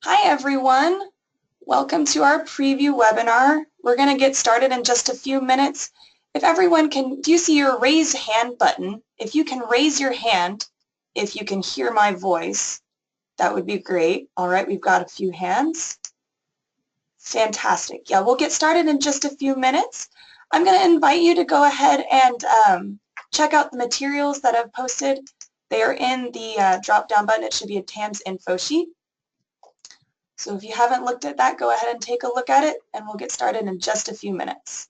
Hi everyone, welcome to our preview webinar. We're going to get started in just a few minutes. If everyone can, do you see your raise hand button? If you can raise your hand, if you can hear my voice, that would be great. All right, we've got a few hands. Fantastic. Yeah, we'll get started in just a few minutes. I'm going to invite you to go ahead and check out the materials that I've posted. They are in the drop-down button. It should be a TAMS info sheet. So if you haven't looked at that, go ahead and take a look at it, and we'll get started in just a few minutes.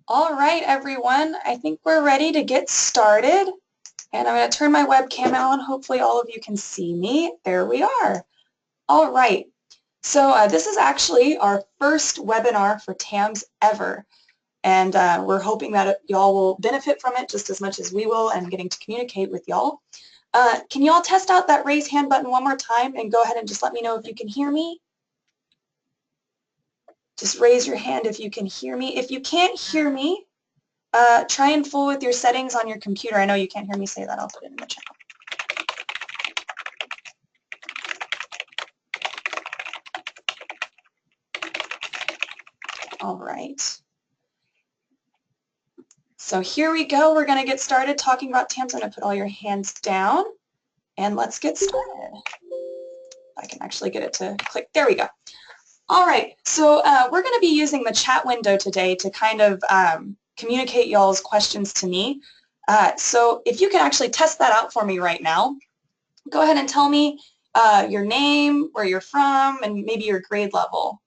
All right, everyone, I think we're ready to get started. And I'm going to turn my webcam on. Hopefully all of you can see me. There we are. All right. So this is actually our first webinar for TAMS ever. And we're hoping that y'all will benefit from it just as much as we will and getting to communicate with y'all. Can y'all test out that raise hand button one more time and go ahead and just let me know if you can hear me? Just raise your hand if you can hear me. If you can't hear me, try and fool with your settings on your computer. I know you can't hear me say that. I'll put it in the chat. All right. So here we go. We're going to get started talking about TAMS. I'm going to put all your hands down, and let's get started. I can actually get it to click. There we go. All right. So we're going to be using the chat window today to kind of communicate y'all's questions to me. So if you can actually test that out for me right now, go ahead and tell me your name, where you're from, and maybe your grade level.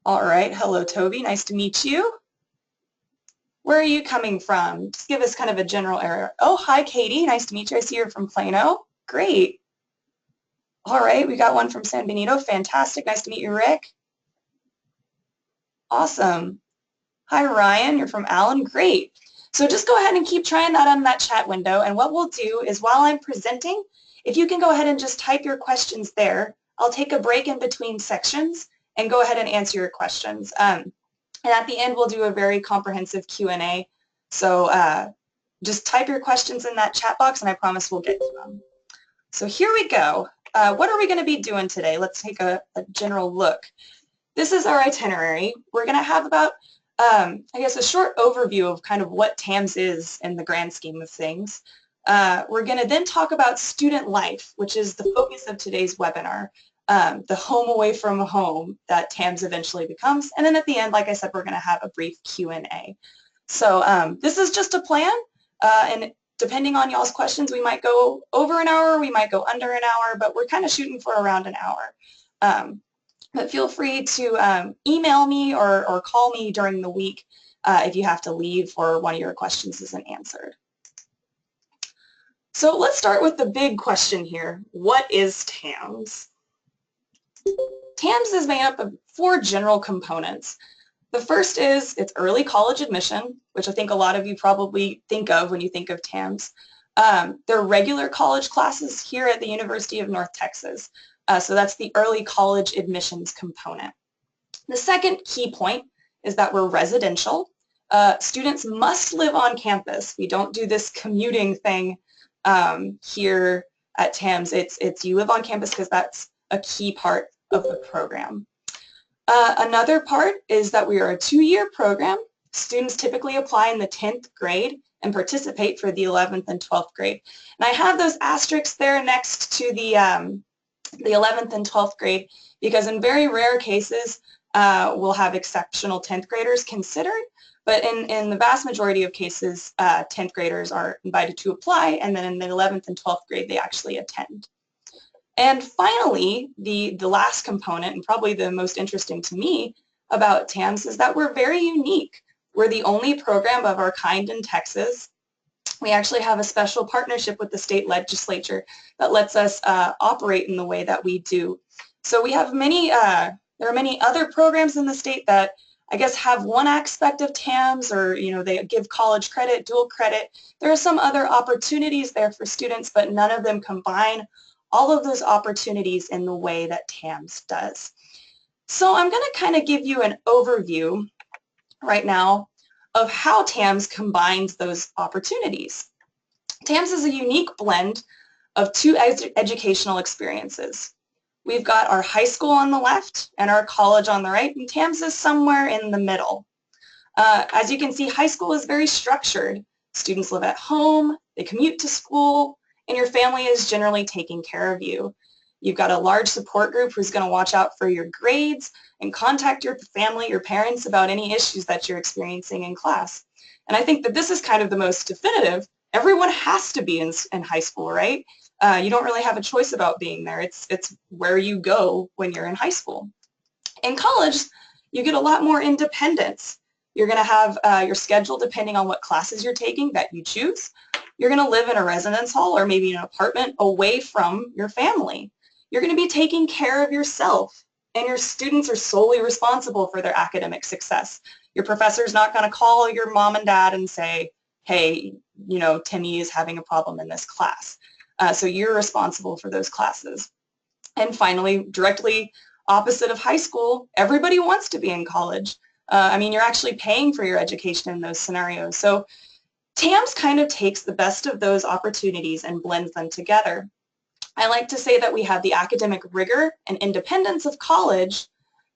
All right. Hello, Toby. Nice to meet you. Where are you coming from? Just give us kind of a general area. Oh, hi, Katie. Nice to meet you. I see you're from Plano. Great. All right. We got one from San Benito. Fantastic. Nice to meet you, Rick. Awesome. Hi, Ryan. You're from Allen. Great. So just go ahead and keep trying that on that chat window. And what we'll do is while I'm presenting, if you can go ahead and just type your questions there, I'll take a break in between sections and go ahead and answer your questions. And at the end, we'll do a very comprehensive Q&A. So just type your questions in that chat box, and I promise we'll get to them. So here we go. What are we going to be doing today? Let's take a general look. This is our itinerary. We're going to have about, I guess, a short overview of kind of what TAMS is in the grand scheme of things. We're going to then talk about student life, which is the focus of today's webinar. The home away from home that TAMS eventually becomes. And then at the end, like I said, we're going to have a brief Q&A. So this is just a plan, and depending on y'all's questions, we might go over an hour, we might go under an hour, but we're kind of shooting for around an hour. But feel free to email me or call me during the week if you have to leave or one of your questions isn't answered. So let's start with the big question here. What is TAMS? TAMS is made up of 4 general components. The first is its early college admission, which I think a lot of you probably think of when you think of TAMS. They're regular college classes here at the University of North Texas. So that's the early college admissions component. The second key point is that we're residential. Students must live on campus. We don't do this commuting thing here at TAMS. It's you live on campus because that's a key part of the program. Another part is that we are a 2-year program. Students typically apply in the 10th grade and participate for the 11th and 12th grade. And I have those asterisks there next to the 11th and 12th grade because in very rare cases we'll have exceptional 10th graders considered, but in the vast majority of cases 10th graders are invited to apply, and then in the 11th and 12th grade they actually attend. And finally, the last component, and probably the most interesting to me about TAMS, is that we're very unique. We're the only program of our kind in Texas. We actually have a special partnership with the state legislature that lets us operate in the way that we do. So we have many, there are many other programs in the state that I guess have one aspect of TAMS, or they give college credit, dual credit. There are some other opportunities there for students, but none of them combine all of those opportunities in the way that TAMS does. So I'm going to kind of give you an overview right now of how TAMS combines those opportunities. TAMS is a unique blend of 2 educational experiences. We've got our high school on the left and our college on the right, and TAMS is somewhere in the middle. As you can see, high school is very structured. Students live at home, they commute to school, and your family is generally taking care of you. You've got a large support group who's going to watch out for your grades and contact your family, your parents about any issues that you're experiencing in class. And I think that this is kind of the most definitive. Everyone has to be in high school, right? You don't really have a choice about being there. It's where you go when you're in high school. In college, you get a lot more independence. You're going to have your schedule depending on what classes you're taking that you choose. You're going to live in a residence hall or maybe an apartment away from your family. You're going to be taking care of yourself, and your students are solely responsible for their academic success. Your professor's not going to call your mom and dad and say, hey, you know, Timmy is having a problem in this class. So you're responsible for those classes. And finally, directly opposite of high school, everybody wants to be in college. I mean, you're actually paying for your education in those scenarios. So TAMS kind of takes the best of those opportunities and blends them together. I like to say that we have the academic rigor and independence of college,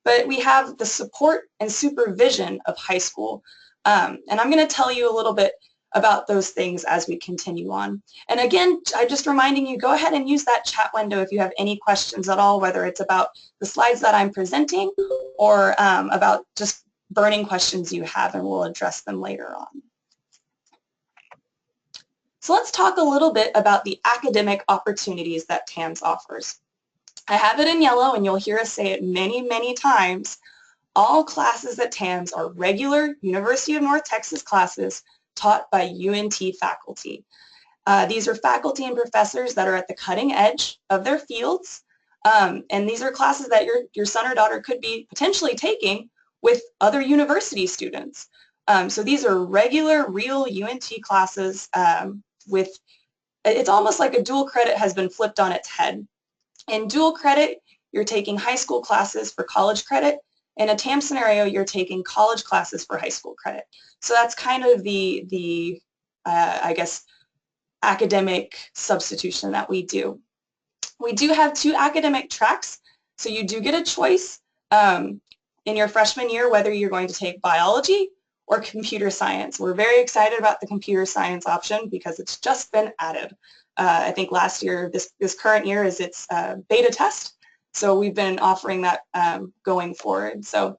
but we have the support and supervision of high school. And I'm going to tell you a little bit about those things as we continue on. And again, I'm just reminding you, go ahead and use that chat window if you have any questions at all, whether it's about the slides that I'm presenting or about just burning questions you have, and we'll address them later on. So let's talk a little bit about the academic opportunities that TAMS offers. I have it in yellow, and you'll hear us say it many, many times. All classes at TAMS are regular University of North Texas classes taught by UNT faculty. These are faculty and professors that are at the cutting edge of their fields, and these are classes that your son or daughter could be potentially taking with other university students. So these are regular, real UNT classes with, it's almost like a dual credit has been flipped on its head. In dual credit, you're taking high school classes for college credit. In a TAMS scenario, you're taking college classes for high school credit. So that's kind of the I guess, academic substitution that we do. We do have 2 academic tracks, so you do get a choice in your freshman year whether you're going to take biology or computer science. We're very excited about the computer science option because it's just been added. I think last year, this current year is its beta test, so we've been offering that going forward. So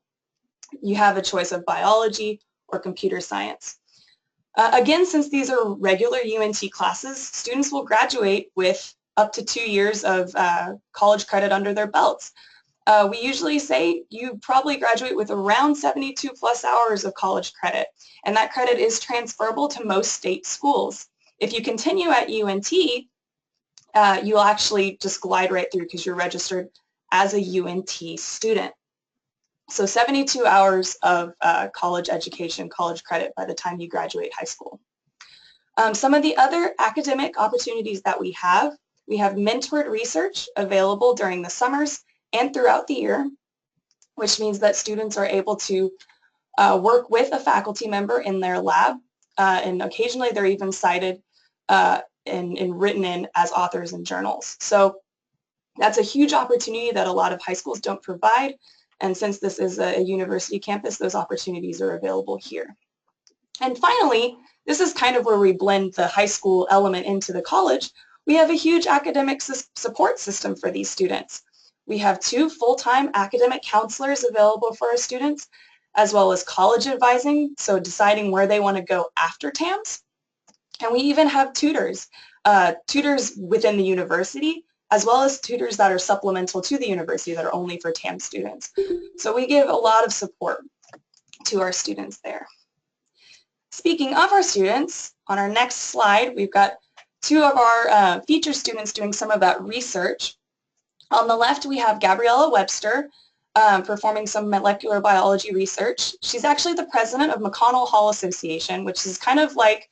you have a choice of biology or computer science. Again, since these are regular UNT classes, students will graduate with up to 2 years of college credit under their belts. We usually say you probably graduate with around 72 plus hours of college credit, and that credit is transferable to most state schools. If you continue at UNT, you'll actually just glide right through because you're registered as a UNT student. So 72 hours of college education, college credit by the time you graduate high school. Some of the other academic opportunities that we have mentored research available during the summers and throughout the year, which means that students are able to work with a faculty member in their lab, and occasionally they're even cited and written in as authors in journals. So that's a huge opportunity that a lot of high schools don't provide, and since this is a university campus, those opportunities are available here. And finally, this is kind of where we blend the high school element into the college. We have a huge academic support system for these students. We have 2 full-time academic counselors available for our students, as well as college advising, so deciding where they want to go after TAMS. And we even have tutors, tutors within the university, as well as tutors that are supplemental to the university that are only for TAMS students. So we give a lot of support to our students there. Speaking of our students, on our next slide, we've got 2 of our feature students doing some of that research. On the left, we have Gabriella Webster performing some molecular biology research. She's actually the president of McConnell Hall Association, which is kind of like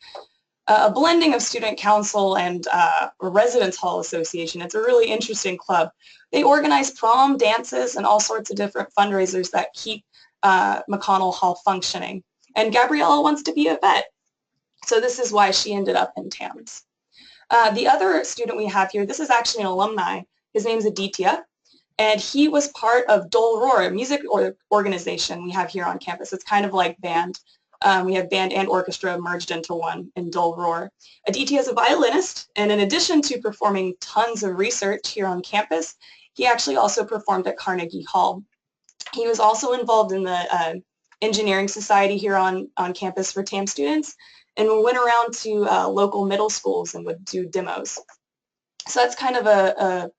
a blending of student council and a residence hall association. It's a really interesting club. They organize prom, dances, and all sorts of different fundraisers that keep McConnell Hall functioning. And Gabriella wants to be a vet, so this is why she ended up in TAMS. The other student we have here, this is actually an alumni. His name's Aditya, and he was part of Dole Roar, a music organization we have here on campus. It's kind of like band. We have band and orchestra merged into one in dull roar. Aditi is a violinist, and in addition to performing tons of research here on campus, he actually also performed at Carnegie Hall. He was also involved in the engineering society here on campus for TAM students, and we went around to local middle schools and would do demos. So that's kind of a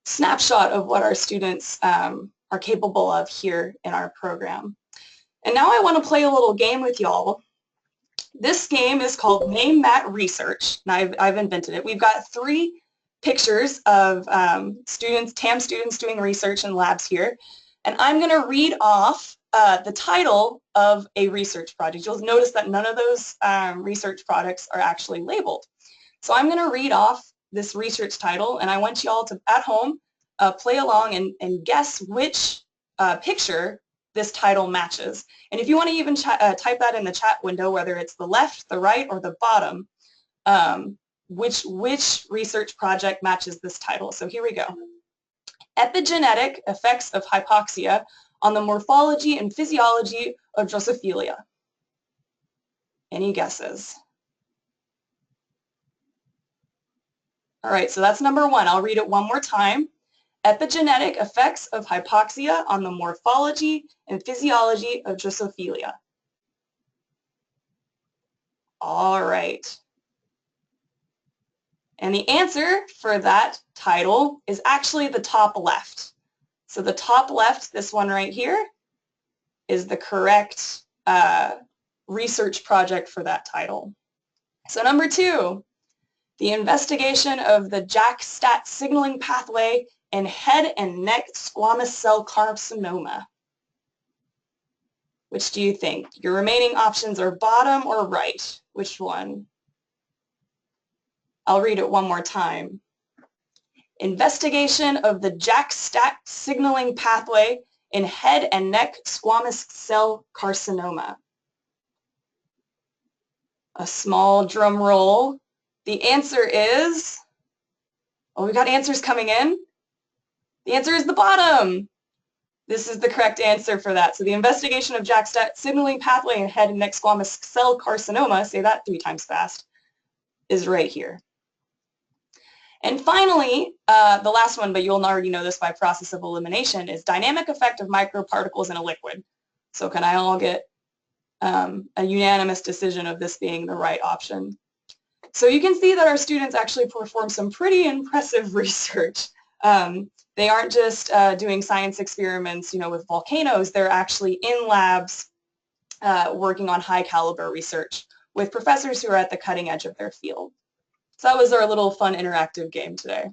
snapshot of what our students are capable of here in our program. And now I want to play a little game with y'all. This game is called Name That Research, and I've invented it. We've got 3 pictures of students, TAM students doing research in labs here, and I'm going to read off the title of a research project. You'll notice that none of those research products are actually labeled. So I'm going to read off this research title, and I want you all to, at home, play along and guess which picture this title matches. And if you want to even type that in the chat window, whether it's the left, the right, or the bottom, which research project matches this title. So here we go. Epigenetic effects of hypoxia on the morphology and physiology of Drosophila. Any guesses? All right, so that's number 1. I'll read it one more time. Epigenetic effects of hypoxia on the morphology and physiology of Drosophila. All right. And the answer for that title is actually the top left. So the top left, this one right here, is the correct research project for that title. So number 2, the investigation of the JAK-STAT signaling pathway in head and neck squamous cell carcinoma. Which do you think? Your remaining options are bottom or right. Which one? I'll read it one more time. Investigation of the JAK-STAT signaling pathway in head and neck squamous cell carcinoma. A small drum roll. The answer is, oh, we got answers coming in. The answer is the bottom. This is the correct answer for that. So the investigation of JAK-STAT signaling pathway in head and neck squamous cell carcinoma, say that 3 times fast, is right here. And finally, the last one, but you'll already know this by process of elimination, is dynamic effect of microparticles in a liquid. So can I all get a unanimous decision of this being the right option? So you can see that our students actually perform some pretty impressive research. They aren't just doing science experiments, with volcanoes. They're actually in labs working on high caliber research with professors who are at the cutting edge of their field. So that was our little fun interactive game today.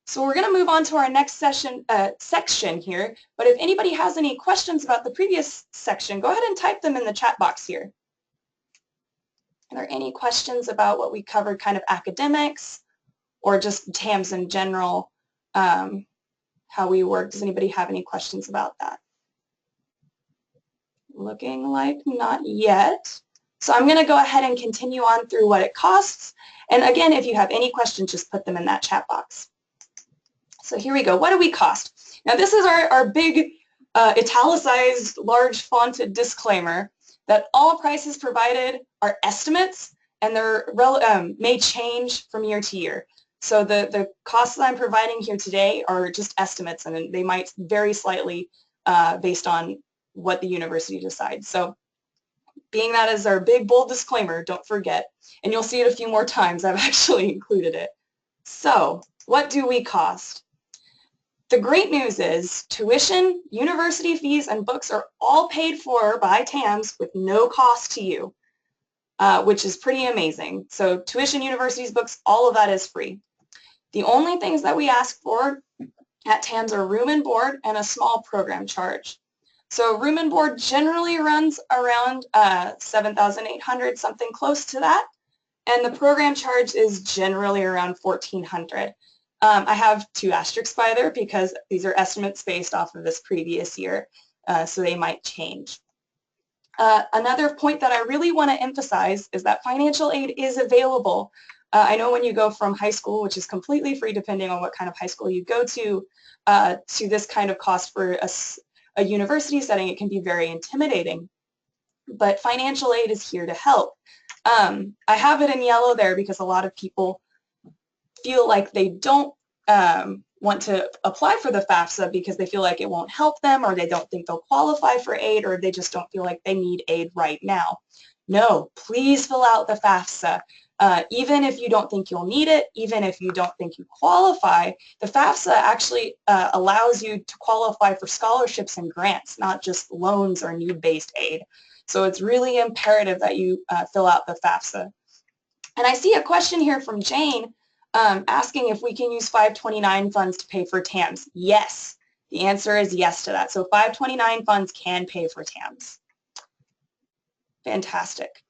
So we're going to move on to our next section here, but if anybody has any questions about the previous section, go ahead and type them in the chat box here. Are there any questions about what we covered, kind of academics, or just TAMS in general, how we work? Does anybody have any questions about that? Looking like not yet. So I'm going to go ahead and continue on through what it costs. And again, if you have any questions, just put them in that chat box. So here we go. What do we cost? Now this is our big italicized, large fonted disclaimer that all prices provided are estimates and they're may change from year to year. So the costs that I'm providing here today are just estimates, and they might vary slightly based on what the university decides. So being that as our big, bold disclaimer, don't forget, and you'll see it a few more times, I've actually included it. So what do we cost? The great news is tuition, university fees, and books are all paid for by TAMS with no cost to you, which is pretty amazing. So tuition, universities, books, all of that is free. The only things that we ask for at TAMS are room and board and a small program charge. So room and board generally runs around $7,800, something close to that, and the program charge is generally around $1,400. I have 2 asterisks by there because these are estimates based off of this previous year, so they might change. Another point that I really want to emphasize is that financial aid is available. I know when you go from high school, which is completely free depending on what kind of high school you go to this kind of cost for a university setting, it can be very intimidating. but financial aid is here to help. I have it in yellow there because a lot of people feel like they don't want to apply for the FAFSA because they feel like it won't help them, or they don't think they'll qualify for aid, or they just don't feel like they need aid right now. No, please fill out the FAFSA. Even if you don't think you'll need it, even if you don't think you qualify, the FAFSA actually allows you to qualify for scholarships and grants, not just loans or need-based aid. So it's really imperative that you fill out the FAFSA. And I see a question here from Jane asking if we can use 529 funds to pay for TAMS. Yes, the answer is yes to that. So 529 funds can pay for TAMS. Fantastic.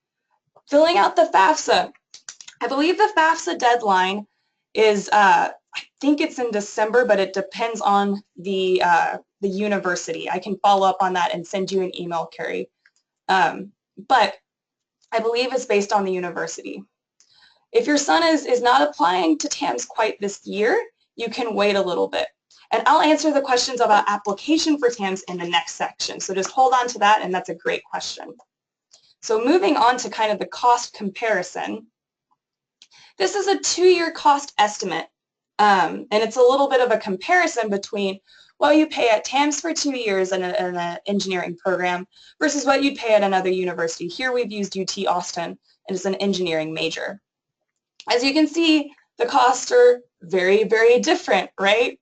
Filling out the FAFSA. I believe the FAFSA deadline is, I think it's in December, but it depends on the university. I can follow up on that and send you an email, Carrie. But I believe it's based on the university. If your son is not applying to TAMS quite this year, you can wait a little bit. And I'll answer the questions about application for TAMS in the next section. So just hold on to that, and that's a great question. So moving on to kind of the cost comparison. This is a 2-year cost estimate, and it's a little bit of a comparison between what you pay at TAMS for 2 years in an engineering program versus what you'd pay at another university. Here we've used UT Austin, and it's an engineering major. As you can see, the costs are very, very different, right?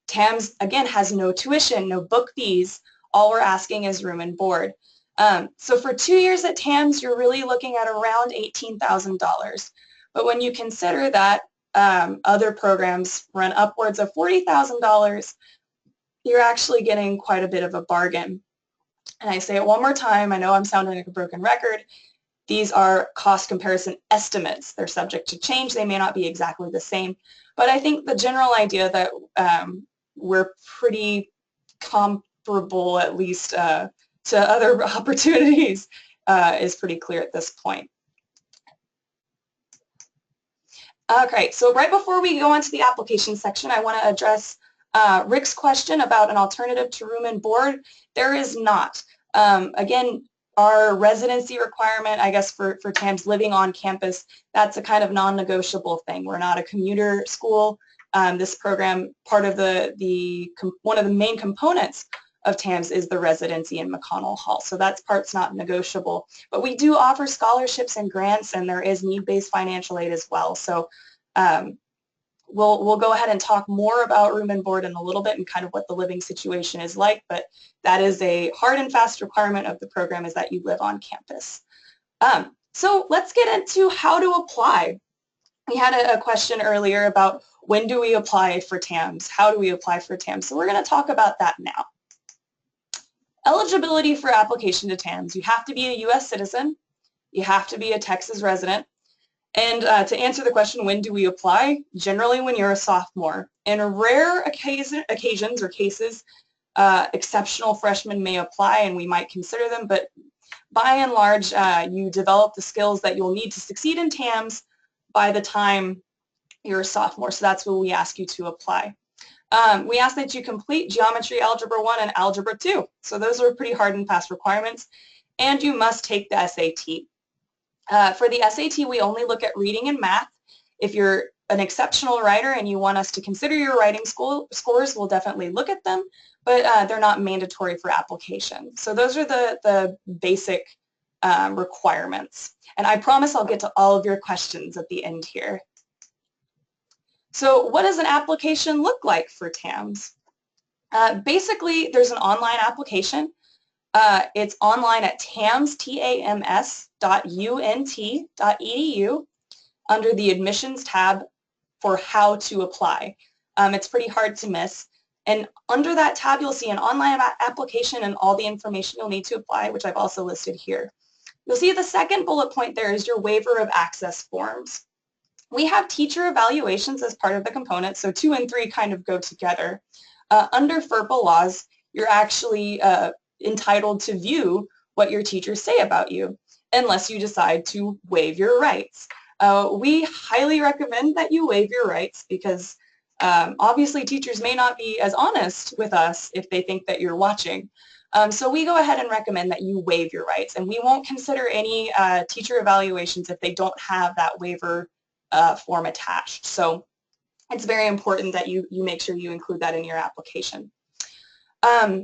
TAMS, again, has no tuition, no book fees. All we're asking is room and board. So for 2 years at TAMS, you're really looking at around $18,000. But when you consider that other programs run upwards of $40,000, you're actually getting quite a bit of a bargain. And I say it one more time, I know I'm sounding like a broken record. These are cost comparison estimates. They're subject to change. They may not be exactly the same. But I think the general idea that we're pretty comparable, at least to other opportunities, is pretty clear at this point. Okay, so right before we go on to the application section, I want to address Rick's question about an alternative to room and board. There is not. Again, our residency requirement, I guess, for TAMS living on campus, that's a kind of non-negotiable thing. We're not a commuter school. This program, part of one of the main components of TAMS is the residency in McConnell Hall. So that part's not negotiable. But we do offer scholarships and grants, and there is need-based financial aid as well. So we'll go ahead and talk more about room and board in a little bit and kind of what the living situation is like, but that is a hard and fast requirement of the program, is that you live on campus. So let's get into how to apply. We had a question earlier about when do we apply for TAMS? How do we apply for TAMS? So we're going to talk about that now. Eligibility for application to TAMS. You have to be a U.S. citizen. You have to be a Texas resident. And to answer the question, when do we apply? Generally when you're a sophomore. In rare occasions or cases, exceptional freshmen may apply and we might consider them, but by and large, you develop the skills that you'll need to succeed in TAMS by the time you're a sophomore. So that's when we ask you to apply. We ask that you complete Geometry Algebra 1 and Algebra 2. So those are pretty hard and fast requirements. And you must take the SAT. For the SAT, we only look at reading and math. If you're an exceptional writer and you want us to consider your writing scores, we'll definitely look at them, but they're not mandatory for application. So those are the basic requirements. And I promise I'll get to all of your questions at the end here. So what does an application look like for TAMS? Basically, there's an online application. It's online at tams-unt.edu under the admissions tab for how to apply. It's pretty hard to miss. And under that tab, you'll see an online application and all the information you'll need to apply, which I've also listed here. You'll see the second bullet point there is your waiver of access forms. We have teacher evaluations as part of the component, so 2 and 3 kind of go together. Under FERPA laws, you're actually entitled to view what your teachers say about you, unless you decide to waive your rights. We highly recommend that you waive your rights because obviously teachers may not be as honest with us if they think that you're watching. So we go ahead and recommend that you waive your rights, and we won't consider any teacher evaluations if they don't have that waiver form attached. So it's very important that you make sure you include that in your application.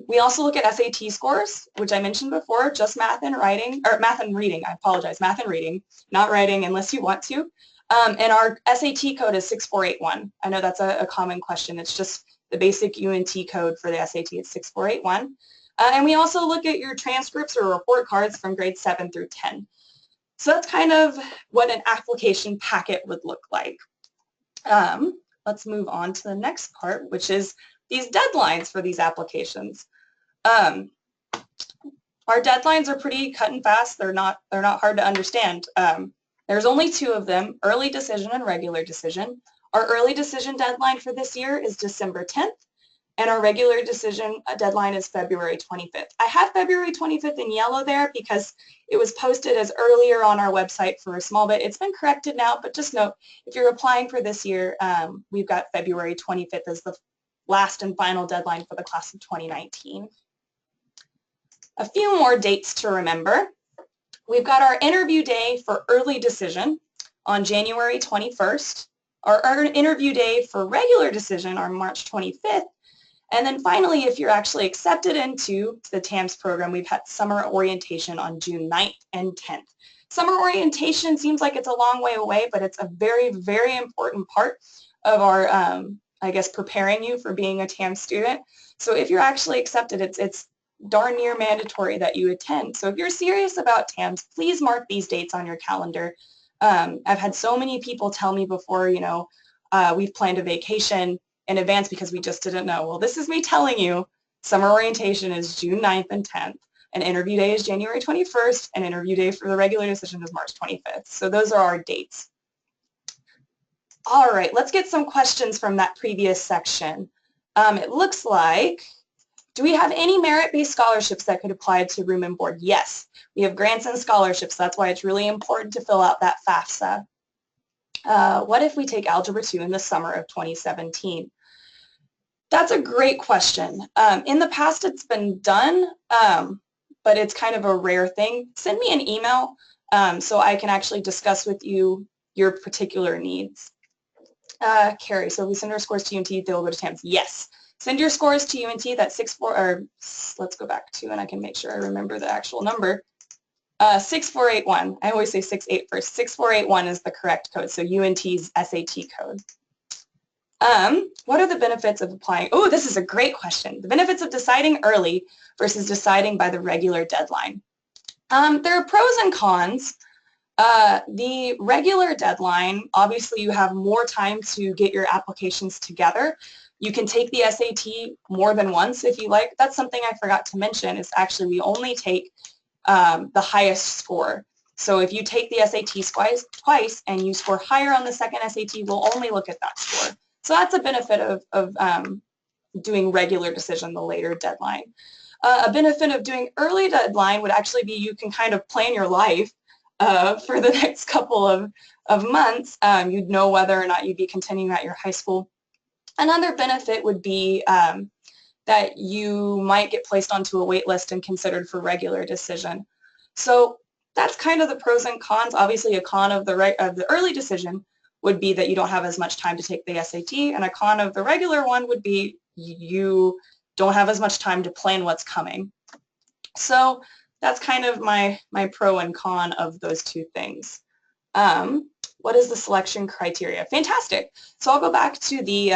We also look at SAT scores, which I mentioned before, just math and writing, or math and reading, I apologize, math and reading, not writing unless you want to. And our SAT code is 6481. I know that's a common question. It's just the basic UNT code for the SAT is 6481. And we also look at your transcripts or report cards from grades 7 through 10. So that's kind of what an application packet would look like. Let's move on to the next part, which is these deadlines for these applications. Our deadlines are pretty cut and fast. They're not hard to understand. There's only two of them, early decision and regular decision. Our early decision deadline for this year is December 10th, and our regular decision deadline is February 25th. I have February 25th in yellow there because it was posted as earlier on our website for a small bit. It's been corrected now, but just note, if you're applying for this year, we've got February 25th as the last and final deadline for the class of 2019. A few more dates to remember. We've got our interview day for early decision on January 21st, our interview day for regular decision on March 25th, and then finally, if you're actually accepted into the TAMS program, we've had summer orientation on June 9th and 10th. Summer orientation seems like it's a long way away, but it's a very, very important part of our, I guess, preparing you for being a TAMS student. So if you're actually accepted, it's darn near mandatory that you attend. So if you're serious about TAMS, please mark these dates on your calendar. I've had so many people tell me before, you know, we've planned a vacation in advance because we just didn't know. Well, this is me telling you, summer orientation is June 9th and 10th, and interview day is January 21st, and interview day for the regular decision is March 25th. So those are our dates. All right, let's get some questions from that previous section. It looks like, do we have any merit-based scholarships that could apply to room and board? Yes, we have grants and scholarships. That's why it's really important to fill out that FAFSA. What if we take Algebra 2 in the summer of 2017? That's a great question. In the past, it's been done, but it's kind of a rare thing. Send me an email so I can actually discuss with you your particular needs. Carrie, so if we send our scores to UNT, they'll go to TAMS. Yes. Send your scores to UNT, that's 64, or let's go back to, and I can make sure I remember the actual number. 6481. I always say 68 first. 6481 is the correct code, so UNT's SAT code. What are the benefits of applying? Oh, this is a great question. The benefits of deciding early versus deciding by the regular deadline. There are pros and cons. The regular deadline, obviously you have more time to get your applications together. You can take the SAT more than once if you like. That's something I forgot to mention is actually we only take the highest score. So if you take the SAT twice and you score higher on the second SAT, we'll only look at that score. So that's a benefit of doing regular decision, the later deadline. A benefit of doing early deadline would actually be you can kind of plan your life for the next couple of months. You'd know whether or not you'd be continuing at your high school. Another benefit would be that you might get placed onto a wait list and considered for regular decision. So that's kind of the pros and cons. Obviously, a con of the early decision would be that you don't have as much time to take the SAT, and a con of the regular one would be you don't have as much time to plan what's coming. So that's kind of my pro and con of those two things. What is the selection criteria? Fantastic. So I'll go back to the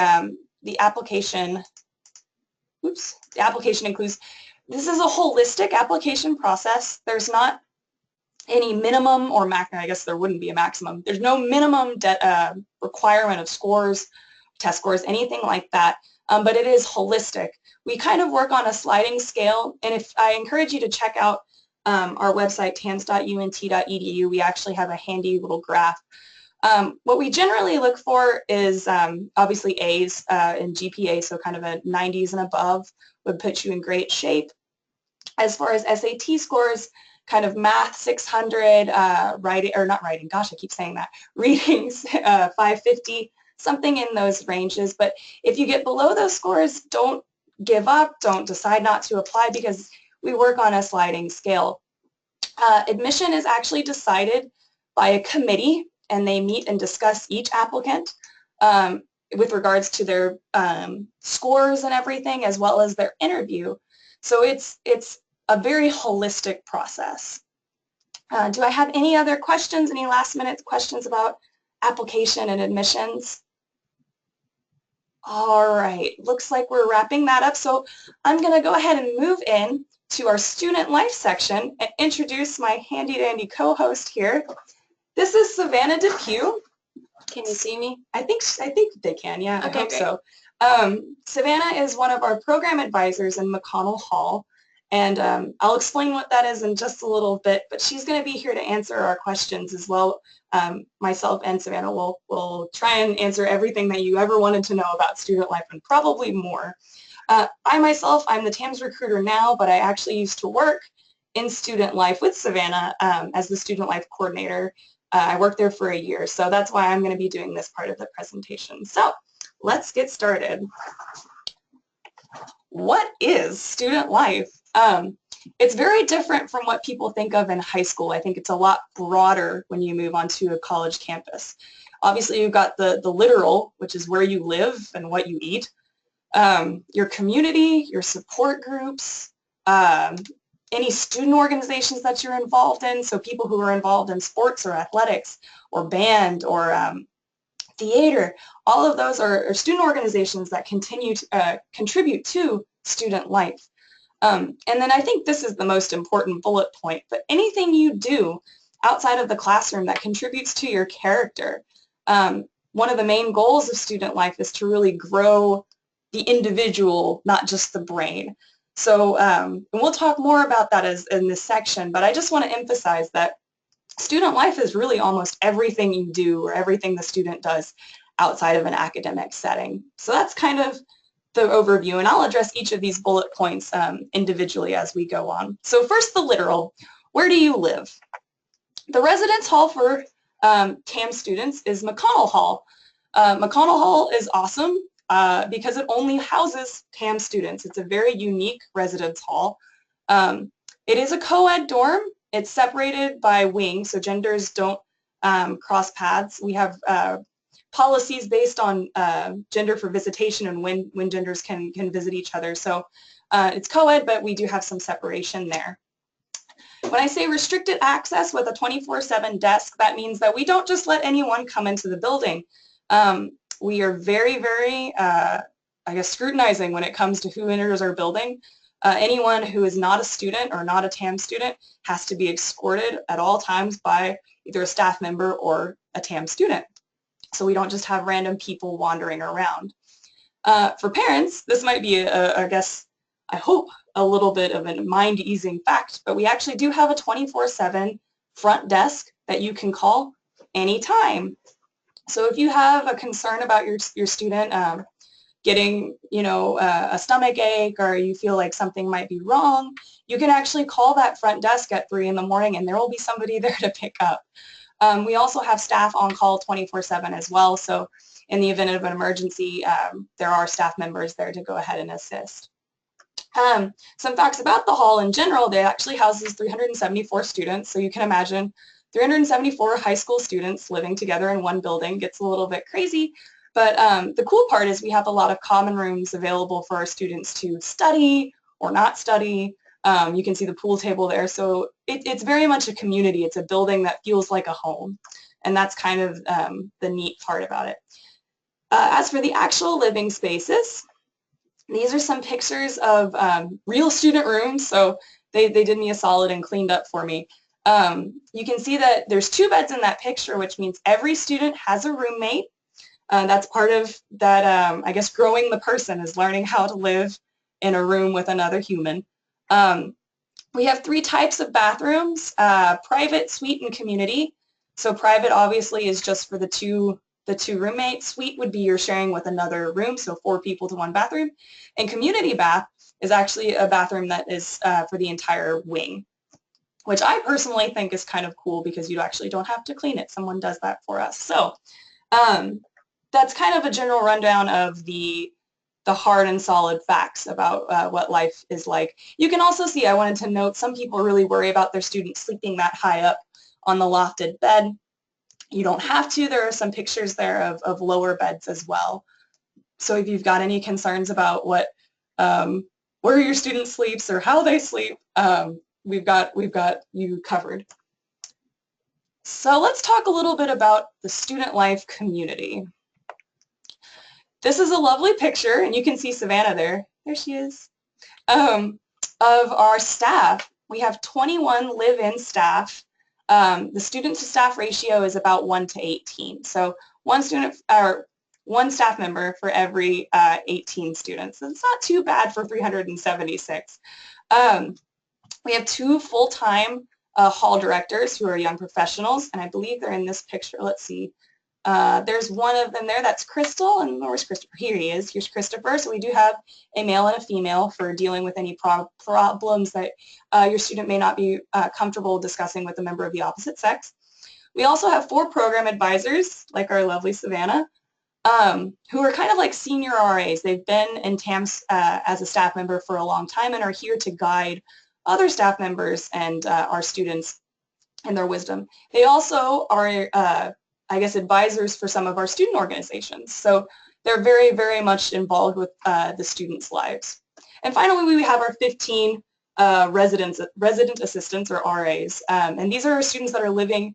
application. Oops. The application includes, this is a holistic application process. There's not any minimum or maximum, I guess there wouldn't be a maximum. There's no minimum requirement of scores, test scores, anything like that, but it is holistic. We kind of work on a sliding scale, and if I encourage you to check out our website, tams.unt.edu, we actually have a handy little graph. What we generally look for is obviously A's and GPA, so kind of a 90s and above would put you in great shape. As far as SAT scores, kind of math 600, writing, or not writing, gosh, I keep saying that, reading 550, something in those ranges. But if you get below those scores, don't give up, don't decide not to apply, because we work on a sliding scale. Admission is actually decided by a committee, and they meet and discuss each applicant with regards to their scores and everything, as well as their interview. So it's a very holistic process. Do I have any other questions, any last minute questions about application and admissions? All right, looks like we're wrapping that up. So I'm going to go ahead and move in to our student life section and introduce my handy dandy co-host here. This is Savannah Depew. Can you see me? I think they can, yeah, okay, I hope so. Savannah is one of our program advisors in McConnell Hall, and I'll explain what that is in just a little bit, but she's going to be here to answer our questions as well. Myself and Savannah will try and answer everything that you ever wanted to know about student life and probably more. I myself, I'm the TAMS recruiter now, but I actually used to work in student life with Savannah as the student life coordinator. I worked there for a year, so that's why I'm going to be doing this part of the presentation. So let's get started. What is student life? It's very different from what people think of in high school. I think it's a lot broader when you move onto a college campus. Obviously, you've got the literal, which is where you live and what you eat, your community, your support groups, any student organizations that you're involved in, so people who are involved in sports or athletics or band or theater, all of those are student organizations that continue to contribute to student life. And then I think this is the most important bullet point, but anything you do outside of the classroom that contributes to your character. One of the main goals of student life is to really grow the individual, not just the brain. So and we'll talk more about that in this section, but I just want to emphasize that student life is really almost everything you do or everything the student does outside of an academic setting. So that's kind of the overview, and I'll address each of these bullet points individually as we go on. So first, the literal. Where do you live? The residence hall for TAMS students is McConnell Hall. McConnell Hall is awesome because it only houses TAMS students. It's a very unique residence hall. It is a co-ed dorm. It's separated by wings, so genders don't cross paths. We have policies based on gender for visitation and when genders can visit each other. So it's co-ed, but we do have some separation there. When I say restricted access with a 24/7 desk, that means that we don't just let anyone come into the building. We are very, very, I guess, scrutinizing when it comes to who enters our building. Anyone who is not a student or not a TAMS student has to be escorted at all times by either a staff member or a TAMS student. So we don't just have random people wandering around. For parents, this might be, I guess, I hope, a little bit of a mind-easing fact, but we actually do have a 24/7 front desk that you can call anytime. So if you have a concern about your student getting, a stomach ache, or you feel like something might be wrong, you can actually call that front desk at 3 in the morning and there will be somebody there to pick up. We also have staff on call 24/7 as well, so in the event of an emergency, there are staff members there to go ahead and assist. Some facts about the hall in general: they actually houses 374 students, so you can imagine 374 high school students living together in one building. Gets a little bit crazy, but the cool part is we have a lot of common rooms available for our students to study or not study. You can see the pool table there, so it's very much a community. It's a building that feels like a home, and that's kind of the neat part about it. As for the actual living spaces, these are some pictures of real student rooms, so they did me a solid and cleaned up for me. You can see that there's 2 beds in that picture, which means every student has a roommate. That's part of that, I guess, growing the person is learning how to live in a room with another human. We have 3 types of bathrooms: private, suite, and community. So private obviously is just for the two roommates. Suite would be you're sharing with another room, so 4 people to 1 bathroom. And community bath is actually a bathroom that is for the entire wing, which I personally think is kind of cool because you actually don't have to clean it. Someone does that for us. So that's kind of a general rundown of the the hard and solid facts about what life is like. You can also see, I wanted to note, some people really worry about their students sleeping that high up on the lofted bed. You don't have to. There are some pictures there of lower beds as well. So if you've got any concerns about where your student sleeps or how they sleep, we've got you covered. So let's talk a little bit about the student life community. This is a lovely picture, and you can see Savannah there. There she is. Of our staff. We have 21 live-in staff. The student-to-staff ratio is about 1 to 18. So one staff member for every 18 students. It's not too bad for 376. We have 2 full-time hall directors who are young professionals, and I believe they're in this picture. Let's see. There's one of them there, that's Crystal, and where's Christopher? Here he is. Here's Christopher. So we do have a male and a female for dealing with any problems that your student may not be comfortable discussing with a member of the opposite sex. We also have 4 program advisors, like our lovely Savannah, who are kind of like senior RAs. They've been in TAMS as a staff member for a long time and are here to guide other staff members and our students in their wisdom. They also are I guess, advisors for some of our student organizations. So they're very, very much involved with the students' lives. And finally, we have our 15 resident assistants, or RAs. And these are students that are living,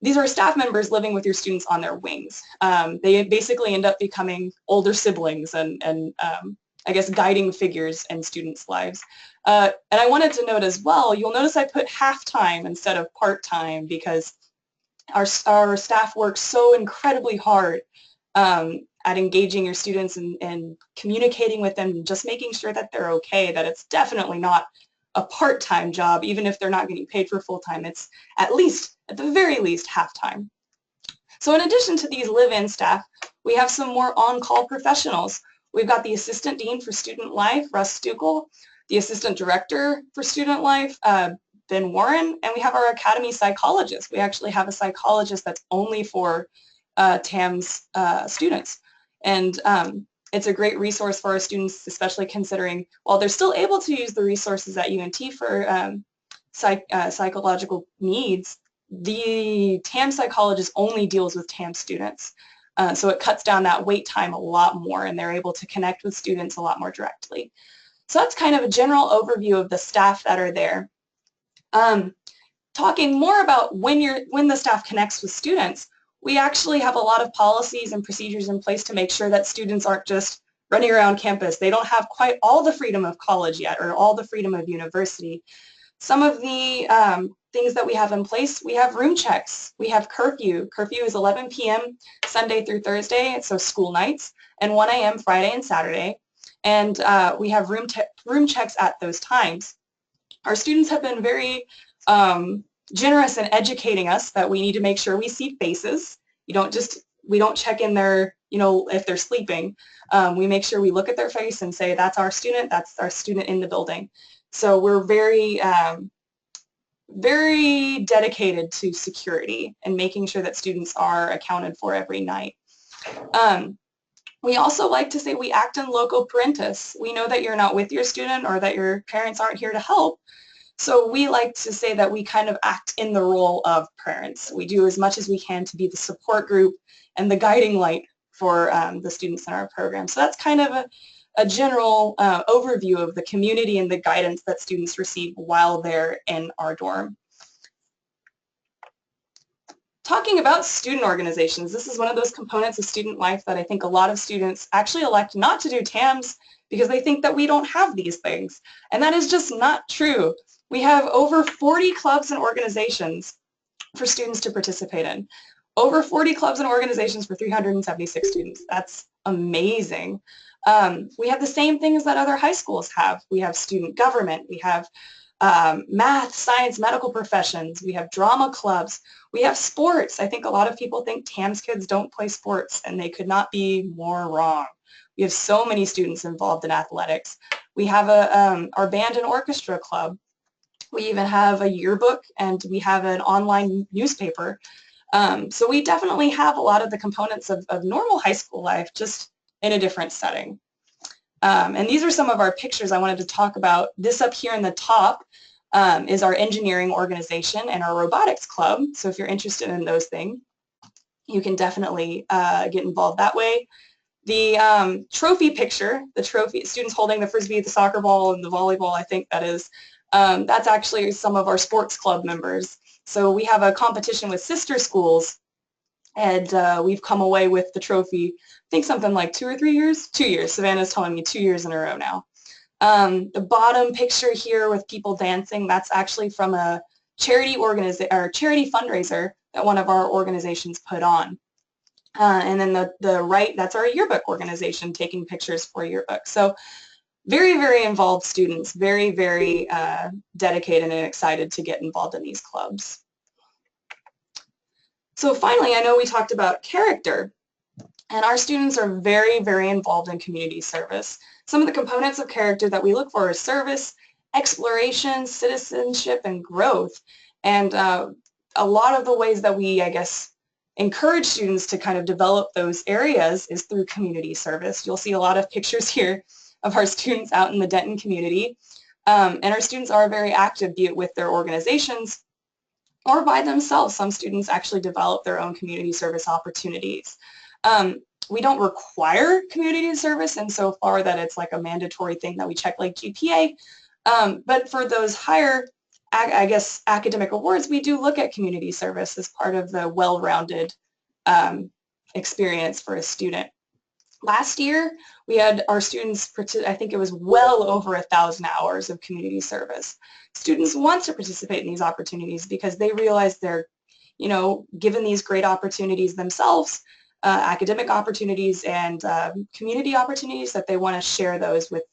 these are staff members living with your students on their wings. They basically end up becoming older siblings and I guess, guiding figures in students' lives. And I wanted to note as well, you'll notice I put half-time instead of part-time because our staff works so incredibly hard at engaging your students and communicating with them, just making sure that they're okay, that it's definitely not a part-time job, even if they're not getting paid for full-time. It's at the very least, half-time. So in addition to these live-in staff, we have some more on-call professionals. We've got the Assistant Dean for Student Life, Russ Stuckel, the Assistant Director for Student Life, Ben Warren, and we have our Academy psychologist. We actually have a psychologist that's only for TAMS students. And it's a great resource for our students, especially considering while they're still able to use the resources at UNT for psychological needs, the TAMS psychologist only deals with TAMS students. So it cuts down that wait time a lot more, and they're able to connect with students a lot more directly. So that's kind of a general overview of the staff that are there. Talking more about when the staff connects with students, we actually have a lot of policies and procedures in place to make sure that students aren't just running around campus. They don't have quite all the freedom of college yet or all the freedom of university. Some of the things that we have in place, we have room checks. We have curfew. Curfew is 11 p.m. Sunday through Thursday, so school nights, and 1 a.m. Friday and Saturday. And we have room checks at those times. Our students have been very generous in educating us that we need to make sure we see faces. We don't check in their, if they're sleeping. We make sure we look at their face and say, that's our student in the building. So we're very, very dedicated to security and making sure that students are accounted for every night. We also like to say we act in loco parentis. We know that you're not with your student or that your parents aren't here to help. So we like to say that we kind of act in the role of parents. We do as much as we can to be the support group and the guiding light for the students in our program. So that's kind of a general overview of the community and the guidance that students receive while they're in our dorm. Talking about student organizations, this is one of those components of student life that I think a lot of students actually elect not to do TAMS because they think that we don't have these things. And that is just not true. We have over 40 clubs and organizations for students to participate in. Over 40 clubs and organizations for 376 students. That's amazing. We have the same things that other high schools have. We have student government. We have math, science, medical professions. We have drama clubs. We have sports. I think a lot of people think TAMS kids don't play sports, and they could not be more wrong. We have so many students involved in athletics. We have our band and orchestra club. We even have a yearbook, and we have an online newspaper. So we definitely have a lot of the components of normal high school life, just in a different setting. And these are some of our pictures I wanted to talk about. This up here in the top is our engineering organization and our robotics club. So if you're interested in those things, you can definitely get involved that way. The trophy picture, the trophy, students holding the Frisbee, the soccer ball, and the volleyball, I think that is, that's actually some of our sports club members. So we have a competition with sister schools, and we've come away with the trophy, I think something like 2 or 3 years? 2 years. Savannah's telling me 2 years in a row now. The bottom picture here with people dancing, that's actually from a charity fundraiser that one of our organizations put on. And then the right, that's our yearbook organization taking pictures for yearbook. So very, very involved students, very, very dedicated and excited to get involved in these clubs. So finally, I know we talked about character, and our students are very, very involved in community service. Some of the components of character that we look for are service, exploration, citizenship, and growth. And a lot of the ways that we, I guess, encourage students to kind of develop those areas is through community service. You'll see a lot of pictures here of our students out in the Denton community. And our students are very active, be it with their organizations or by themselves. Some students actually develop their own community service opportunities. We don't require community service insofar that it's like a mandatory thing that we check like GPA, but for those higher, I guess, academic awards, we do look at community service as part of the well-rounded experience for a student. Last year, we had our students, I think it was well over 1,000 hours of community service. Students want to participate in these opportunities because they realize they're, given these great opportunities themselves, academic opportunities and community opportunities, that they want to share those with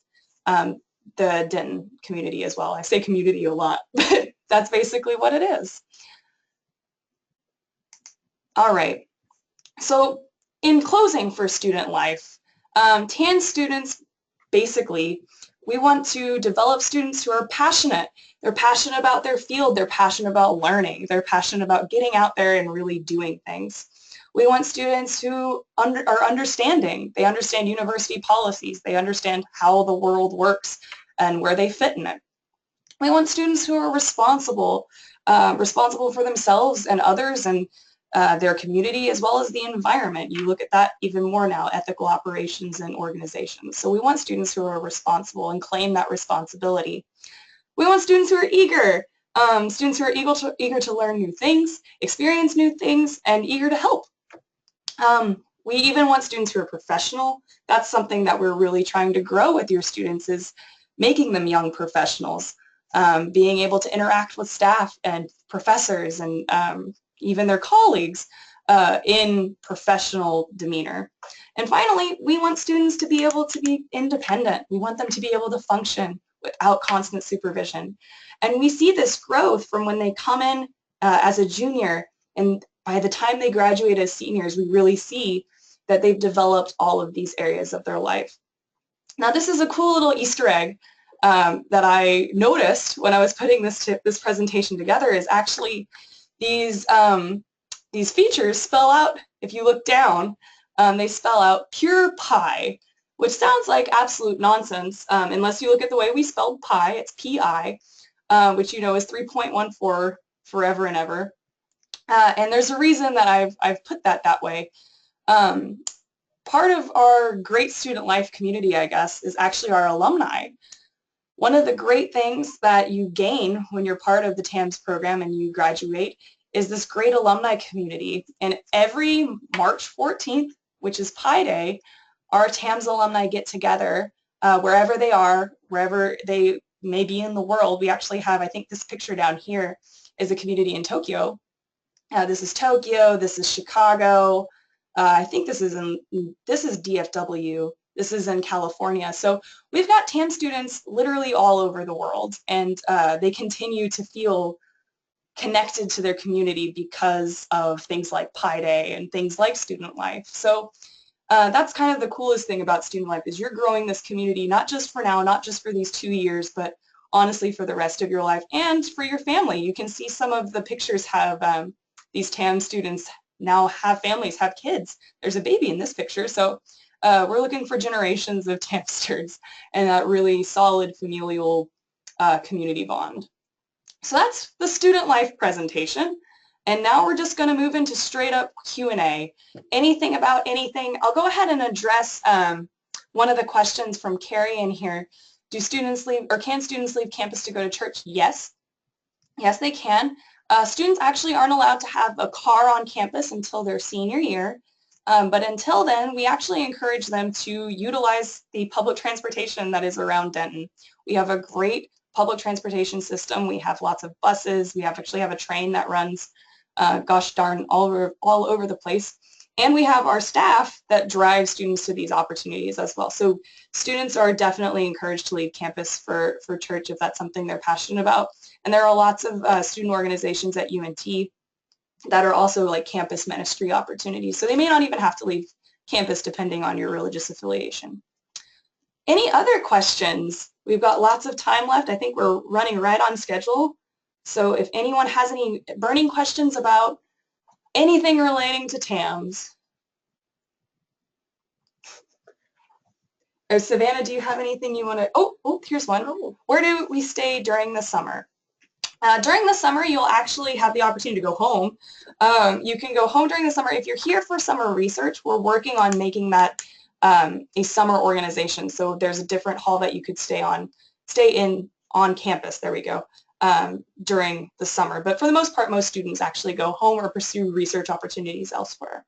the Denton community as well. I say community a lot, but that's basically what it is. All right. So in closing for student life, TANS students, basically, we want to develop students who are passionate. They're passionate about their field. They're passionate about learning. They're passionate about getting out there and really doing things. We want students who are understanding. They understand university policies. They understand how the world works and where they fit in it. We want students who are responsible for themselves and others and their community as well as the environment. You look at that even more now, ethical operations and organizations. So we want students who are responsible and claim that responsibility. We want students who are eager, students who are eager to learn new things, experience new things, and eager to help. We even want students who are professional. That's something that we're really trying to grow with your students, is making them young professionals, being able to interact with staff and professors and even their colleagues in professional demeanor. And finally, we want students to be able to be independent. We want them to be able to function without constant supervision. And we see this growth from when they come in as a junior, and by the time they graduate as seniors, we really see that they've developed all of these areas of their life. Now, this is a cool little Easter egg that I noticed when I was putting this presentation together, is actually these features spell out, if you look down, they spell out pure pi, which sounds like absolute nonsense unless you look at the way we spelled pi. It's P-I, which is 3.14 forever and ever. And there's a reason that I've put that way. Part of our great student life community, I guess, is actually our alumni. One of the great things that you gain when you're part of the TAMS program and you graduate is this great alumni community. And every March 14th, which is Pi Day, our TAMS alumni get together wherever they are, wherever they may be in the world. We actually have, I think this picture down here is a community in Tokyo. This is Tokyo, this is Chicago, I think this is DFW. This is in California. So we've got TAMS students literally all over the world, and they continue to feel connected to their community because of things like Pi Day and things like student life. So that's kind of the coolest thing about student life, is you're growing this community, not just for now, not just for these 2 years, but honestly for the rest of your life and for your family. You can see some of the pictures have these TAMS students now have families, have kids. There's a baby in this picture. So we're looking for generations of Tamsters and that really solid familial community bond. So that's the student life presentation. And now we're just going to move into straight up Q&A. Anything about anything. I'll go ahead and address one of the questions from Carrie in here. Do students leave, or can students leave campus to go to church? Yes. Yes, they can. Students actually aren't allowed to have a car on campus until their senior year. But until then, we actually encourage them to utilize the public transportation that is around Denton. We have a great public transportation system. We have lots of buses. We actually have a train that runs, gosh darn, all over the place. And we have our staff that drive students to these opportunities as well. So students are definitely encouraged to leave campus for church if that's something they're passionate about. And there are lots of student organizations at UNT that are also like campus ministry opportunities. So they may not even have to leave campus depending on your religious affiliation. Any other questions? We've got lots of time left. I think we're running right on schedule. So if anyone has any burning questions about anything relating to TAMS. Or Savannah, do you have anything you want to, oh, here's one. Where do we stay during the summer? During the summer, you'll actually have the opportunity to go home. You can go home during the summer. If you're here for summer research, we're working on making that a summer organization. So there's a different hall that you could stay in on campus, there we go, during the summer. But for the most part, most students actually go home or pursue research opportunities elsewhere.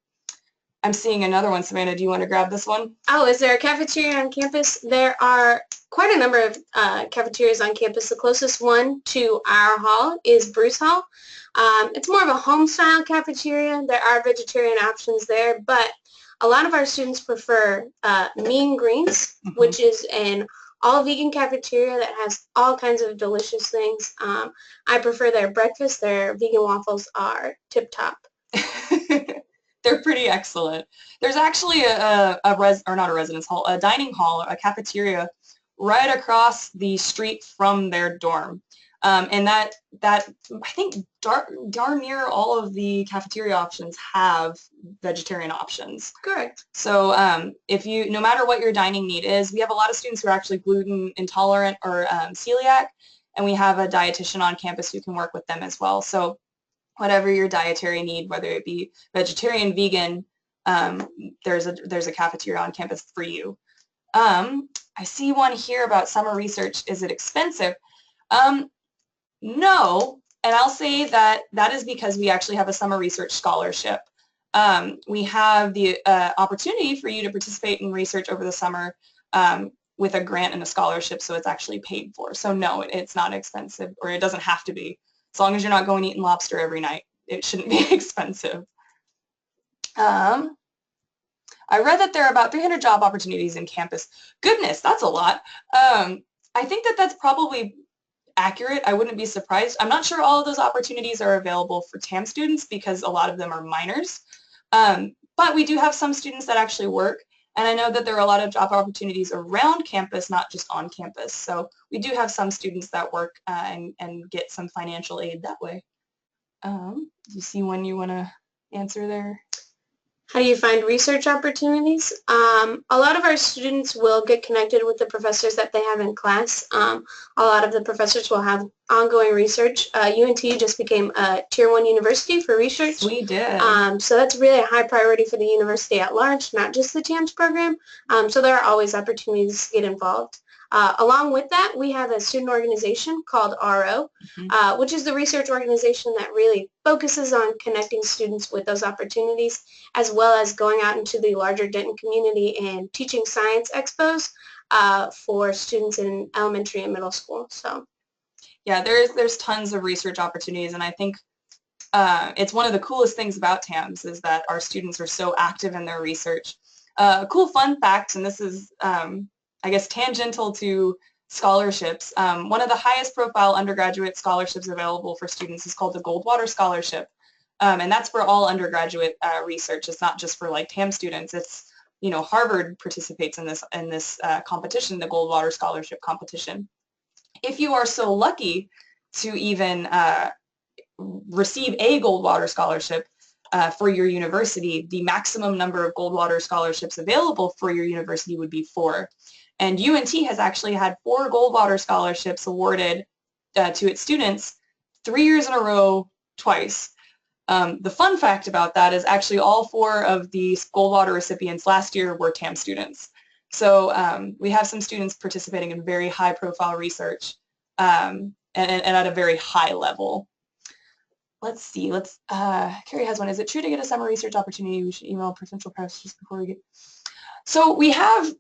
I'm seeing another one. Savannah, do you want to grab this one? Oh, is there a cafeteria on campus? There are quite a number of cafeterias on campus. The closest one to our hall is Bruce Hall. It's more of a home-style cafeteria. There are vegetarian options there, but a lot of our students prefer Mean Greens, which is an all-vegan cafeteria that has all kinds of delicious things. I prefer their breakfast. Their vegan waffles are tip-top. They're pretty excellent. There's actually a dining hall, a cafeteria right across the street from their dorm. And that I think darn near all of the cafeteria options have vegetarian options. Correct. So no matter what your dining need is, we have a lot of students who are actually gluten intolerant or celiac, and we have a dietitian on campus who can work with them as well. So whatever your dietary need, whether it be vegetarian, vegan, there's a cafeteria on campus for you. I see one here about summer research. Is it expensive? No, and I'll say that is because we actually have a summer research scholarship. We have the opportunity for you to participate in research over the summer with a grant and a scholarship, so it's actually paid for. So no, it's not expensive, or it doesn't have to be. As long as you're not going eating lobster every night, it shouldn't be expensive. I read that there are about 300 job opportunities in campus. Goodness, that's a lot. I think that's probably accurate. I wouldn't be surprised. I'm not sure all of those opportunities are available for TAM students because a lot of them are minors. But we do have some students that actually work. And I know that there are a lot of job opportunities around campus, not just on campus. So we do have some students that work and get some financial aid that way. Do you see one you want to answer there? How do you find research opportunities? A lot of our students will get connected with the professors that they have in class. A lot of the professors will have ongoing research. UNT just became a Tier 1 university for research. We did. So that's really a high priority for the university at large, not just the TAMS program. So there are always opportunities to get involved. Along with that, we have a student organization called RO, which is the research organization that really focuses on connecting students with those opportunities, as well as going out into the larger Denton community and teaching science expos for students in elementary and middle school. So, yeah, there's tons of research opportunities, and I think it's one of the coolest things about TAMS is that our students are so active in their research. A cool fun fact, and this is I guess tangential to scholarships. One of the highest profile undergraduate scholarships available for students is called the Goldwater Scholarship. And that's for all undergraduate research. It's not just for like TAM students. It's, Harvard participates in this competition, the Goldwater Scholarship competition. If you are so lucky to even receive a Goldwater Scholarship, for your university, the maximum number of Goldwater scholarships available for your university would be 4. And UNT has actually had 4 Goldwater scholarships awarded to its students 3 years in a row, twice. The fun fact about that is actually all 4 of these Goldwater recipients last year were TAM students. So we have some students participating in very high-profile research and at a very high level. Let's see. Carrie has one. Is it true to get a summer research opportunity, we should email potential professors before we get? So we have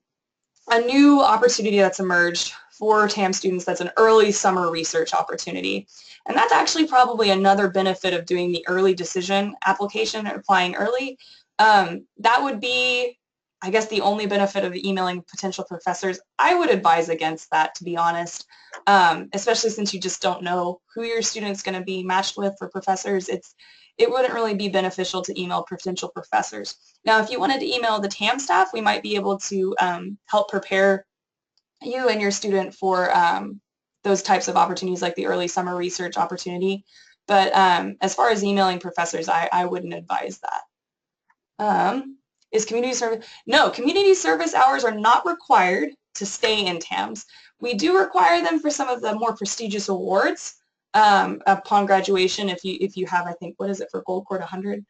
a new opportunity that's emerged for TAM students that's an early summer research opportunity. And that's actually probably another benefit of doing the early decision application and applying early. That would be, I guess, the only benefit of emailing potential professors. I would advise against that, to be honest, especially since you just don't know who your student's going to be matched with for professors. It wouldn't really be beneficial to email potential professors. Now, if you wanted to email the TAM staff, we might be able to help prepare you and your student for those types of opportunities like the early summer research opportunity. But as far as emailing professors, I wouldn't advise that. Is community service? No, community service hours are not required to stay in TAMS. We do require them for some of the more prestigious awards upon graduation. If you have, I think, what is it for Gold Cord, 100?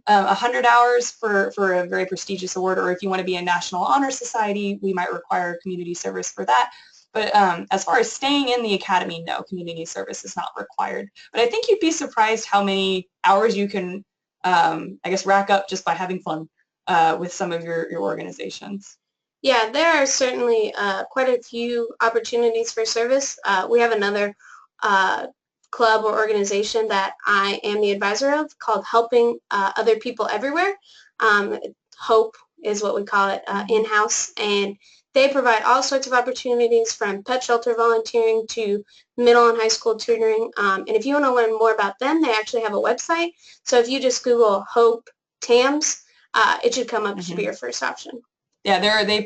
100 hours for a very prestigious award, or if you want to be a National Honor Society, we might require community service for that. But as far as staying in the academy, no, community service is not required. But I think you'd be surprised how many hours you can, I guess, rack up just by having fun with some of your organizations. Yeah, there are certainly quite a few opportunities for service. We have another club or organization that I am the advisor of called Helping Other People Everywhere. HOPE is what we call it in-house, and they provide all sorts of opportunities from pet shelter volunteering to middle and high school tutoring. And if you want to learn more about them, they actually have a website. So if you just Google HOPE TAMS, it should come up. It should be your first option. Yeah, they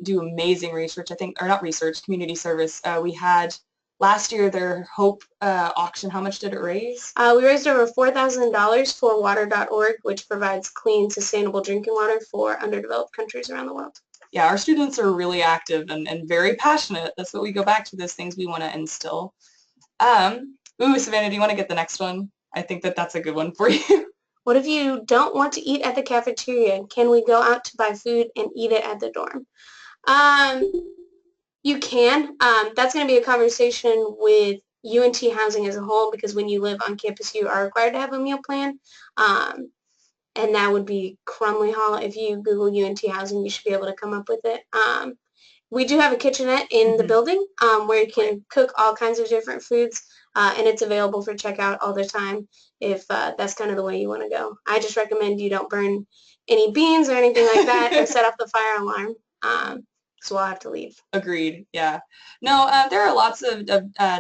do amazing research, I think, or not research, community service. We had last year their HOPE auction. How much did it raise? We raised over $4,000 for water.org, which provides clean, sustainable drinking water for underdeveloped countries around the world. Yeah, our students are really active and very passionate. That's what we go back to, those things we want to instill. Ooh, Savannah, do you want to get the next one? I think that's a good one for you. What if you don't want to eat at the cafeteria? Can we go out to buy food and eat it at the dorm? You can. That's going to be a conversation with UNT housing as a whole, because when you live on campus, you are required to have a meal plan. And that would be Crumley Hall. If you Google UNT housing, you should be able to come up with it. We do have a kitchenette in the building where you can cook all kinds of different foods, and it's available for checkout all the time if that's kind of the way you want to go. I just recommend you don't burn any beans or anything like that or set off the fire alarm, so we'll have to leave. Agreed, yeah. No, there are lots of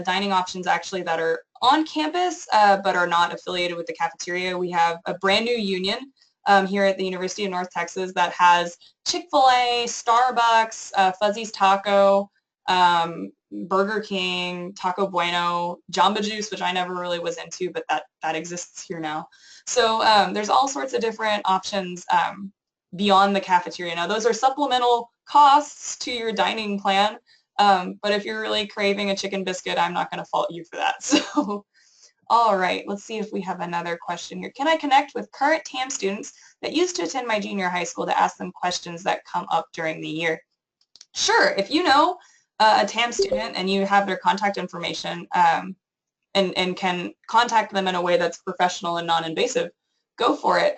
dining options actually that are on campus but are not affiliated with the cafeteria. We have a brand new union here at the University of North Texas that has Chick-fil-A, Starbucks, Fuzzy's Taco, Burger King, Taco Bueno, Jamba Juice, which I never really was into, but that exists here now. So there's all sorts of different options beyond the cafeteria. Now those are supplemental costs to your dining plan, but if you're really craving a chicken biscuit, I'm not going to fault you for that. So, all right, let's see if we have another question here. Can I connect with current TAM students that used to attend my junior high school to ask them questions that come up during the year? Sure, if you know a TAM student and you have their contact information and can contact them in a way that's professional and non-invasive, go for it.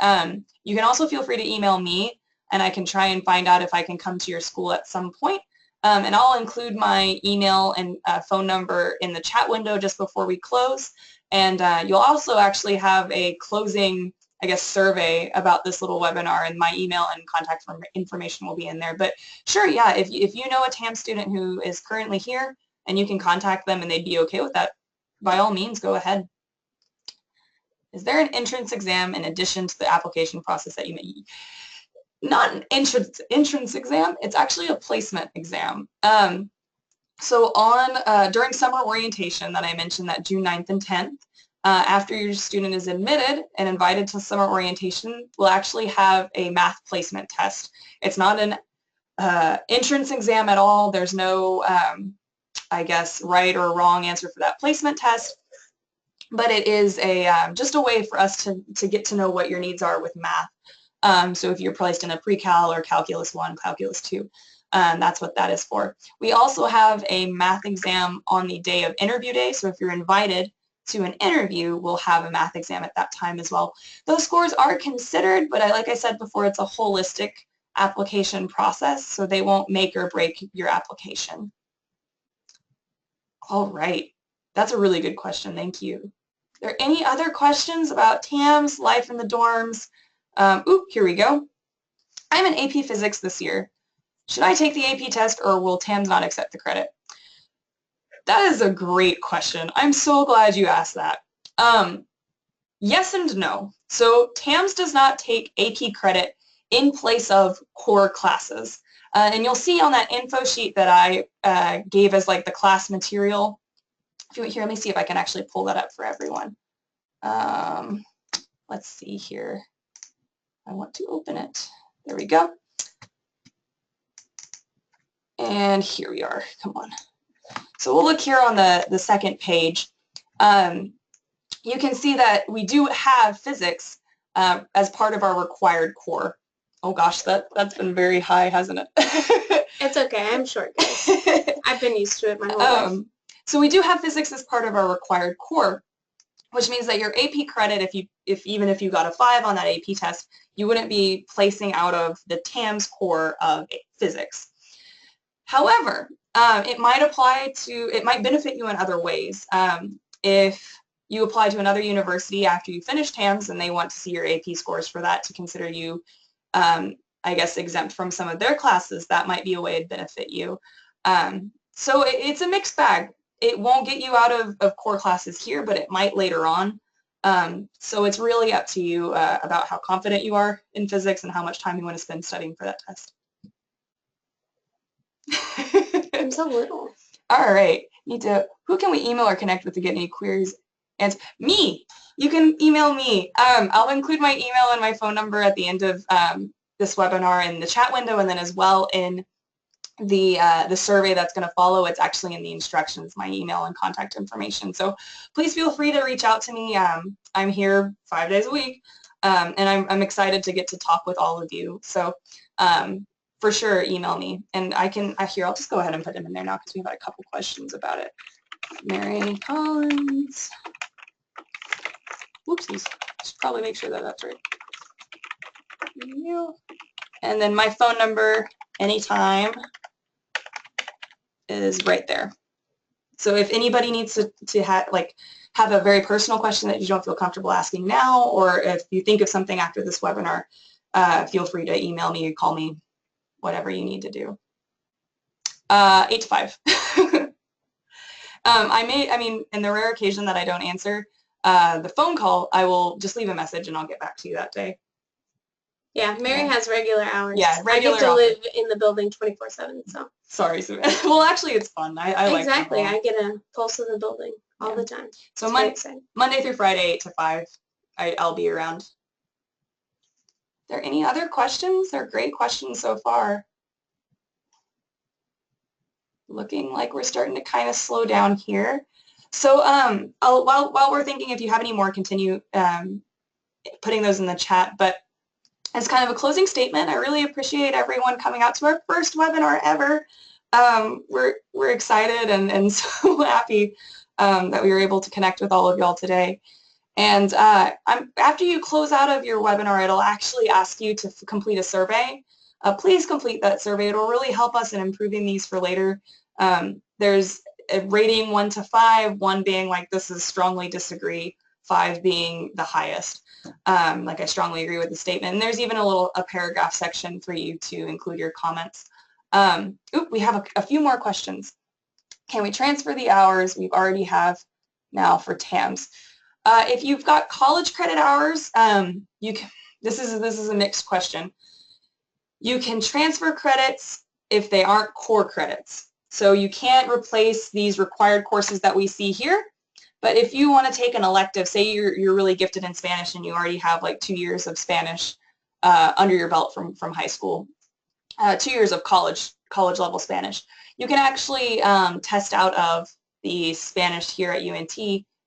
You can also feel free to email me, and I can try and find out if I can come to your school at some point. And I'll include my email and phone number in the chat window just before we close. And you'll also actually have a closing, I guess, survey about this little webinar, and my email and contact information will be in there. But sure, yeah, if you know a TAM student who is currently here and you can contact them and they'd be okay with that, by all means, go ahead. Is there an entrance exam in addition to the application process that you may? Not an entrance exam, it's actually a placement exam. So during summer orientation that I mentioned, that June 9th and 10th, after your student is admitted and invited to summer orientation, we'll actually have a math placement test. It's not an entrance exam at all. There's no, I guess, right or wrong answer for that placement test, but it is a just a way for us to get to know what your needs are with math. So if you're placed in a pre-cal or calculus 1, calculus 2, that's what that is for. We also have a math exam on the day of interview day, so if you're invited to an interview, we'll have a math exam at that time as well. Those scores are considered, but like I said before, it's a holistic application process, so they won't make or break your application. All right, that's a really good question, thank you. Are there any other questions about TAMS, life in the dorms? Here we go. I'm in AP Physics this year. Should I take the AP test or will TAMS not accept the credit? That is a great question. I'm so glad you asked that. Yes and no. So TAMS does not take AP credit in place of core classes. And you'll see on that info sheet that I gave as like the class material. If you here, let me see if I can actually pull that up for everyone. Let's see here. I want to open it. There we go. And here we are. Come on. So we'll look here on the second page. You can see that we do have physics as part of our required core. Oh gosh, that's been very high, hasn't it? It's okay, I'm short, guys. I've been used to it my whole life. So we do have physics as part of our required core, which means that your AP credit, even if you got a 5 on that AP test, you wouldn't be placing out of the TAMS core of physics. However, it might benefit you in other ways. If you apply to another university after you finish TAMS and they want to see your AP scores for that to consider you, I guess, exempt from some of their classes, that might be a way to benefit you. So it's a mixed bag. It won't get you out of core classes here, but it might later on. So it's really up to you about how confident you are in physics and how much time you want to spend studying for that test. I'm so little. All right. Who can we email or connect with to get any queries? And me. You can email me. I'll include my email and my phone number at the end of this webinar in the chat window, and then as well in the survey that's going to follow. It's actually in the instructions, my email and contact information. So please feel free to reach out to me. I'm here 5 days a week, and I'm excited to get to talk with all of you. So for sure, email me, and I'll just go ahead and put them in there now because we've had a couple questions about it. Mary Collins. Whoopsies. Should probably make sure that that's right. And then my phone number, anytime, is right there. So if anybody needs to have a very personal question that you don't feel comfortable asking now, or if you think of something after this webinar, feel free to email me or call me, whatever you need to do. 8 to 5. In the rare occasion that I don't answer the phone call, I will just leave a message and I'll get back to you that day. Yeah, Mary has regular hours. Yeah, regular. I get to live in the building 24/7, so. Sorry, well, actually, it's fun. I like exactly. I get a pulse of the building all the time. So Monday through Friday, 8 to 5, I'll be around. Are there any other questions? They're great questions so far. Looking like we're starting to kind of slow down here. So while we're thinking, if you have any more, continue putting those in the chat. But as kind of a closing statement, I really appreciate everyone coming out to our first webinar ever. We're excited and so happy that we were able to connect with all of y'all today. And after you close out of your webinar, it'll actually ask you to complete a survey. Please complete that survey. It'll really help us in improving these for later. There's a rating 1 to 5, 1 being like this is strongly disagree, 5 being the highest. Like I strongly agree with the statement. And there's even a paragraph section for you to include your comments. We have a few more questions. Can we transfer the hours we already have now for TAMS? If you've got college credit hours, this is a mixed question. You can transfer credits if they aren't core credits. So you can't replace these required courses that we see here But if you want to take an elective, say you're really gifted in Spanish and you already have like 2 years of Spanish under your belt from high school, 2 years of college level Spanish, you can actually test out of the Spanish here at UNT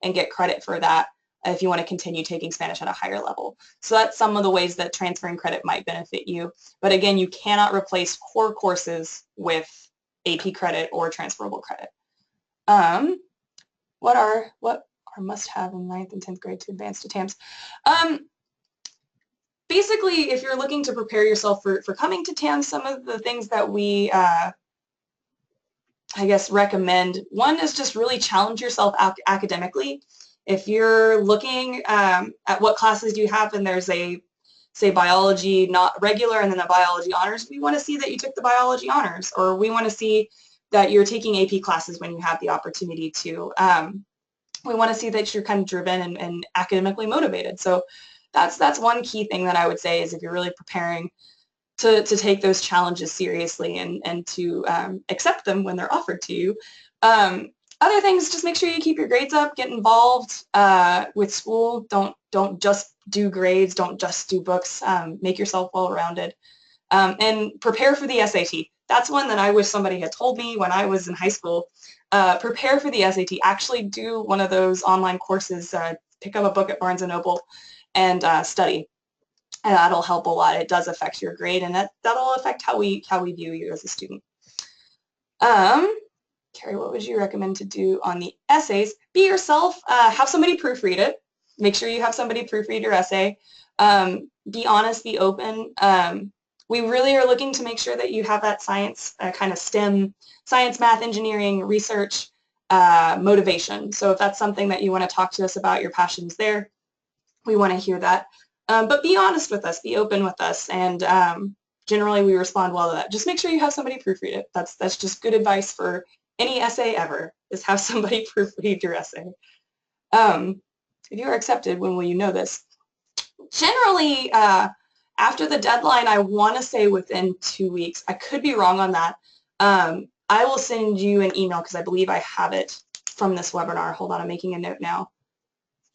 and get credit for that if you want to continue taking Spanish at a higher level. So that's some of the ways that transferring credit might benefit you. But again, you cannot replace core courses with AP credit or transferable credit. What are must-have in 9th and 10th grade to advance to TAMS? Basically, if you're looking to prepare yourself for coming to TAMS, some of the things that we, I guess, recommend, one is just really challenge yourself academically. If you're looking at what classes do you have and there's a, say, biology not regular and then a biology honors, we want to see that you took the biology honors, or we want to see that you're taking AP classes when you have the opportunity to. We want to see that you're kind of driven and academically motivated. So that's one key thing that I would say is if you're really preparing to take those challenges seriously and to accept them when they're offered to you. Other things, just make sure you keep your grades up, get involved with school. Don't just do grades, don't just do books. Make yourself well-rounded. And prepare for the SAT. That's one that I wish somebody had told me when I was in high school. Prepare for the SAT. Actually do one of those online courses. Pick up a book at Barnes & Noble and study. And that'll help a lot. It does affect your grade, and that'll affect how we view you as a student. Carrie, what would you recommend to do on the essays? Be yourself. Have somebody proofread it. Make sure you have somebody proofread your essay. Be honest, be open. We really are looking to make sure that you have that science, kind of STEM, science, math, engineering, research, motivation. So if that's something that you want to talk to us about, your passions there, we want to hear that. But be honest with us, be open with us, and generally we respond well to that. Just make sure you have somebody proofread it. That's just good advice for any essay ever, is have somebody proofread your essay. If you are accepted, when will you know this? Generally, after the deadline, I want to say within 2 weeks. I could be wrong on that. I will send you an email because I believe I have it from this webinar. Hold on, I'm making a note now.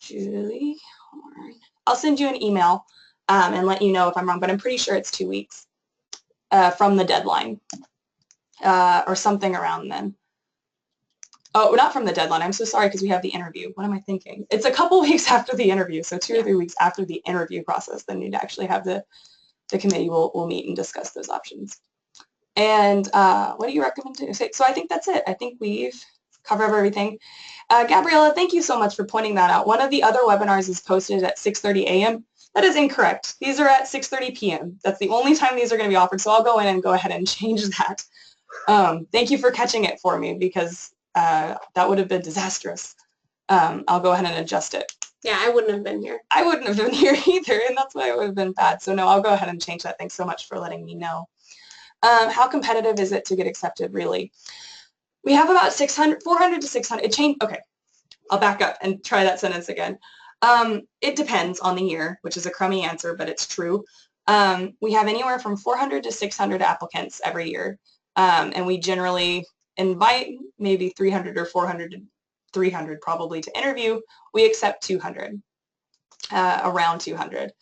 Julie, I'll send you an email and let you know if I'm wrong, but I'm pretty sure it's 2 weeks from the deadline or something around then. Oh, not from the deadline. I'm so sorry because we have the interview. What am I thinking? It's a couple weeks after the interview, so 2 or 3 weeks after the interview process. Then you'd actually have the committee will meet and discuss those options. And what do you recommend to say? So I think that's it. I think we've covered everything. Gabriella, thank you so much for pointing that out. One of the other webinars is posted at 6:30 a.m. That is incorrect. These are at 6:30 p.m. That's the only time these are going to be offered, so I'll go in and go ahead and change that. Thank you for catching it for me because that would have been disastrous. I'll go ahead and adjust it. Yeah, I wouldn't have been here. I wouldn't have been here either, and that's why it would have been bad. So no, I'll go ahead and change that. Thanks so much for letting me know. How competitive is it to get accepted, really? We have about 400 to 600. It changed. Okay, I'll back up and try that sentence again. It depends on the year, which is a crummy answer, but it's true. We have anywhere from 400 to 600 applicants every year, and we generally invite maybe 300 or 400 to 300 probably to interview. We accept 200, around 200.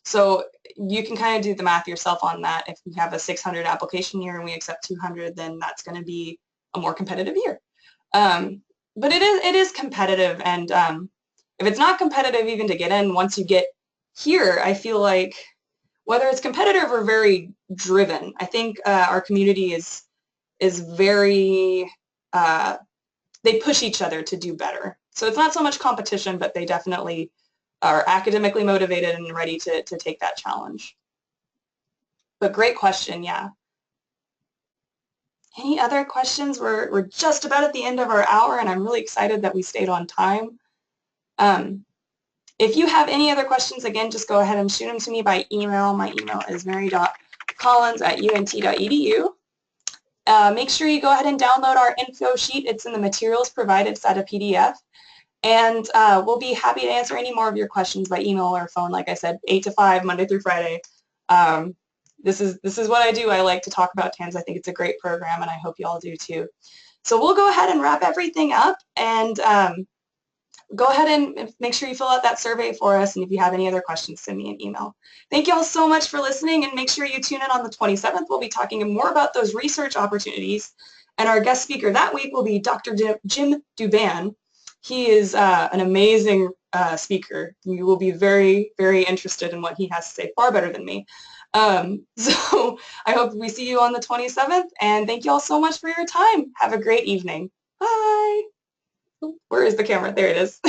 So you can kind of do the math yourself on that. If we have a 600 application year and we accept 200, then that's going to be a more competitive year. But it is competitive, and if it's not competitive even to get in, once you get here, I feel like whether it's competitive or very driven, I think our community is very, they push each other to do better. So it's not so much competition, but they definitely are academically motivated and ready to take that challenge. But great question, yeah. Any other questions? We're just about at the end of our hour, and I'm really excited that we stayed on time. If you have any other questions, again, just go ahead and shoot them to me by email. My email is mary.collins@unt.edu. Make sure you go ahead and download our info sheet. It's in the materials provided. It's at a PDF. And we'll be happy to answer any more of your questions by email or phone. Like I said, 8 to 5, Monday through Friday. This is what I do. I like to talk about TAMS. I think it's a great program, and I hope you all do too. So we'll go ahead and wrap everything up. And go ahead and make sure you fill out that survey for us, and if you have any other questions, send me an email. Thank you all so much for listening, and make sure you tune in on the 27th. We'll be talking more about those research opportunities, and our guest speaker that week will be Dr. Jim Duban. He is an amazing speaker. You will be very, very interested in what he has to say, far better than me. So I hope we see you on the 27th, and thank you all so much for your time. Have a great evening. Bye. Where is the camera? There it is.